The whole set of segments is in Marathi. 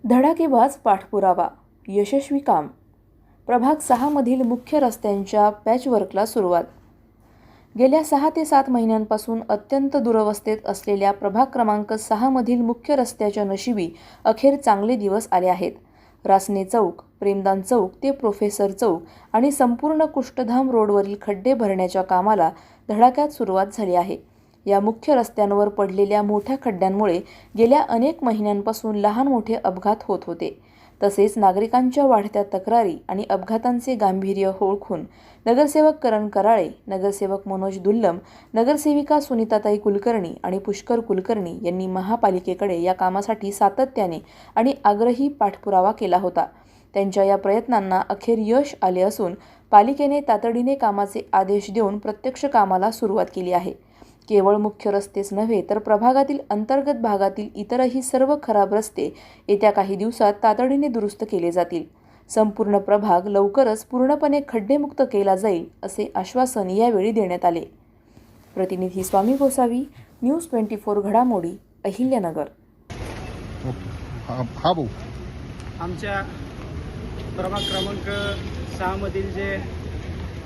धडाकेबाज पाठपुरावा, यशस्वी काम. प्रभाग 6 मधील मुख्य रस्त्यांच्या पॅचवर्कला सुरुवात. गेल्या 6 ते 7 महिन्यांपासून अत्यंत दुरवस्थेत असलेल्या प्रभाग क्रमांक 6 मधील मुख्य रस्त्याच्या नशिबी अखेर चांगले दिवस आले आहेत. रासने चौक, प्रेमदान चौक ते प्रोफेसर चौक आणि संपूर्ण कुष्ठधाम रोडवरील खड्डे भरण्याच्या कामाला धडाक्यात सुरुवात झाली आहे. या मुख्य रस्त्यांवर पडलेल्या मोठ्या खड्ड्यांमुळे गेल्या अनेक महिन्यांपासून लहान मोठे अपघात होत होते. तसेच नागरिकांच्या वाढत्या तक्रारी आणि अपघातांचे गांभीर्य ओळखून नगरसेवक करण कराळे, नगरसेवक मनोज दुल्लम, नगरसेविका सुनीताताई कुलकर्णी आणि पुष्कर कुलकर्णी यांनी महापालिकेकडे या कामासाठी सातत्याने आणि आग्रही पाठपुरावा केला होता. त्यांच्या या प्रयत्नांना अखेर यश आले असून पालिकेने तातडीने कामाचे आदेश देऊन प्रत्यक्ष कामाला सुरुवात केली आहे. केवळ मुख्य रस्तेच नव्हे तर प्रभागातील अंतर्गत भागातील इतरही सर्व खराब रस्ते येत्या काही दिवसात तातडीने दुरुस्त केले जातील. संपूर्ण प्रभाग लवकरच पूर्णपणे खड्डेमुक्त केला जाईल असे आश्वासन यावेळी देण्यात आले. प्रतिनिधी स्वामी गोसावी, न्यूज 24 घडामोडी, अहिल्यानगर. आमच्या प्रभाग क्रमांक 6 मधील जे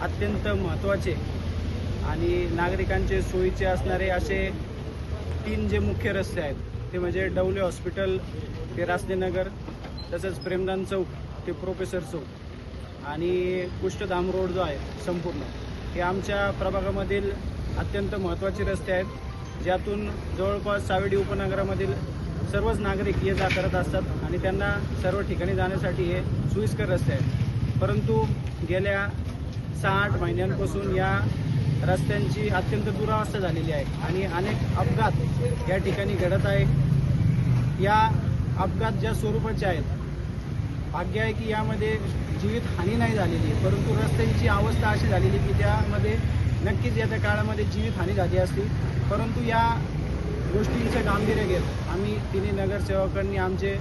अत्यंत महत्त्वाचे आणि नागरिकांचे सोयीचे असणारे असे 3 जे मुख्य रस्ते आहेत ते म्हणजे डवले हॉस्पिटल ते रासनेनगर, तसंच प्रेमदान चौक ते प्रोफेसर चौक आणि कुष्ठधाम रोड जो आहे संपूर्ण, हे आमच्या प्रभागामधील अत्यंत महत्त्वाचे रस्ते आहेत, ज्यातून जवळपास सावेडी उपनगरामधील सर्वच नागरिक ये जा करत असतात आणि त्यांना सर्व ठिकाणी जाण्यासाठी हे सोयीस्कर रस्ते आहेत. परंतु गेल्या 6-8 महिन्यांपासून या रस्त्यांची अत्यंत दुरावस्था झालेली आहे आणि अनेक अपघात या ठिकाणी घडत आहे. या अपघात ज्या स्वरूपाचे आहेत, भाग्य आहे की यामध्ये जीवितहानी नाही झालेली आहे, परंतु रस्त्यांची अवस्था अशी झालेली की त्यामध्ये नक्कीच येत्या काळामध्ये जीवितहानी झाली असती. परंतु या गोष्टींचं गांभीर्य घेत आम्ही तिन्ही नगरसेवकांनी, आमचे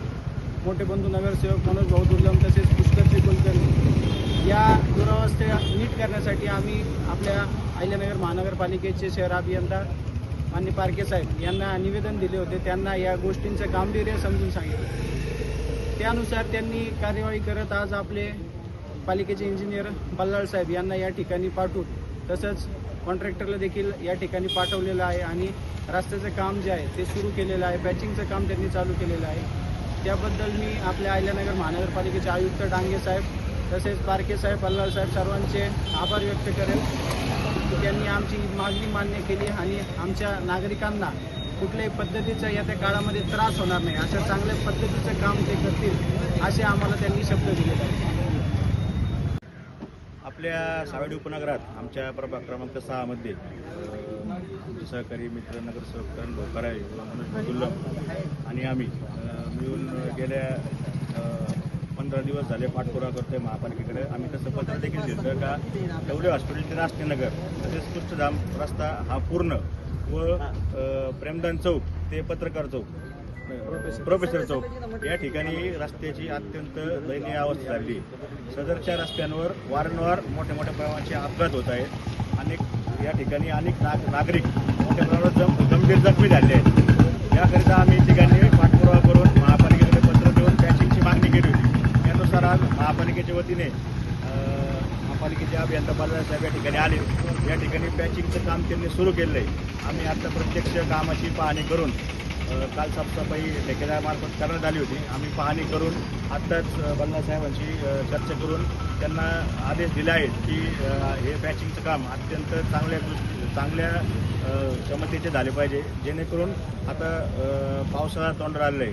मोठे बंधू नगरसेवक मनोज भाऊ दुर्लम तसेच पुष्कर कुलकर्णी, या दुरावस्था नीट करण्यासाठी आम्ही आपल्या अहिल्यानगर महानगरपालिकेचे शहर अभियंता माननीय पारके साहेब यांना निवेदन दिले होते. त्यांना या गोष्टींचं गांभीर्य समजून सांगितलं. त्यानुसार त्यांनी कार्यवाही करत आज आपले पालिकेचे इंजिनियर बल्लाळ साहेब यांना या ठिकाणी पाठवून, तसंच कॉन्ट्रॅक्टरला देखील या ठिकाणी पाठवलेलं आहे आणि रस्त्याचं काम जे आहे ते सुरू केलेलं आहे. पॅचिंगचं काम त्यांनी चालू केलेलं आहे. त्याबद्दल मी आपल्या अहिल्यानगर महानगरपालिकेचे आयुक्त डांगे साहेब तसेच पारके साहेब, बल्लाळ साहेब सर्वांचे आभार व्यक्त करेल की त्यांनी आमची मागणी मान्य केली आणि आमच्या नागरिकांना कुठल्याही पद्धतीचा येत्या काळामध्ये त्रास होणार नाही अशा चांगल्या पद्धतीचं काम ते करतील असे आम्हाला त्यांनी शब्द दिलेले आहेत. आपल्या सावेडी उपनगरात आमच्या प्रभाग क्रमांक 6 मध्ये सहकारी मित्र नगरसेवक करण कराळे, मनोज दुल्लम आणि आम्ही मिळून गेल्या 15 दिवस झाले पाठपुरावा करतोय महापालिकेकडे. आम्ही तसं पत्र देखील दिलं का डवले हॉस्पिटल ते रासनेनगर तसेच कुष्ठधाम रस्ता हा पूर्ण व प्रेमदान चौक ते पत्रकार चौक, प्रोफेसर चौक या ठिकाणी रस्त्याची अत्यंत दयनीय अवस्था झाली. सदरच्या रस्त्यांवर वारंवार मोठ्या प्रमाणाचे अपघात होत आहेत. या ठिकाणी अनेक नागरिक मोठ्या प्रमाणात गंभीर जखमी झाले आहेत. याकरिता आम्ही ठिकाणी पाठपुरावा करून महापालिकेकडे पत्र देऊन पॅचिंगची मागणी केली होती. त्यानुसार आज महापालिकेच्या वतीने महापालिकेचे अभियंता बल्लाळ साहेब या ठिकाणी आले. या ठिकाणी पॅचिंगचं काम त्यांनी सुरू केलं आहे. आम्ही आता प्रत्यक्ष कामाची पाहणी करून, काल साफसफाई ठेकेदारामार्फत करण्यात आली होती. आम्ही पाहणी करून आत्ताच बल्लाळ साहेबांची चर्चा करून त्यांना आदेश दिले आहेत की हे पॅचिंगचं काम अत्यंत चांगल्या क्षमतेचे झाले पाहिजे, जेणेकरून आता पावसाळा तोंडावर आलेला आहे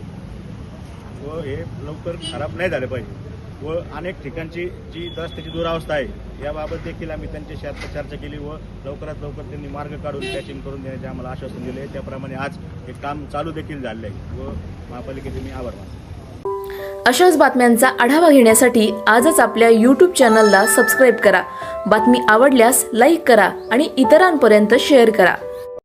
व हे लवकर खराब नाही झाले पाहिजे. व अनेक ठिकाणची जी रस्त्याची दुरावस्था आहे याबाबत देखील आम्ही त्यांच्याशी आता चर्चा केली व लवकरात लवकर त्यांनी मार्ग काढून पॅचिंग करून देण्याचे आम्हाला आश्वासन दिले. त्याप्रमाणे आज हे काम चालू देखील झाले आहे व महापालिकेचे मी आभार मानतो. अशाच बातम्यांचा आढावा घेण्यासाठी आजच आपल्या YouTube चॅनलला सबस्क्राईब करा. बातमी आवडल्यास लाईक करा आणि इतरांपर्यंत शेअर करा.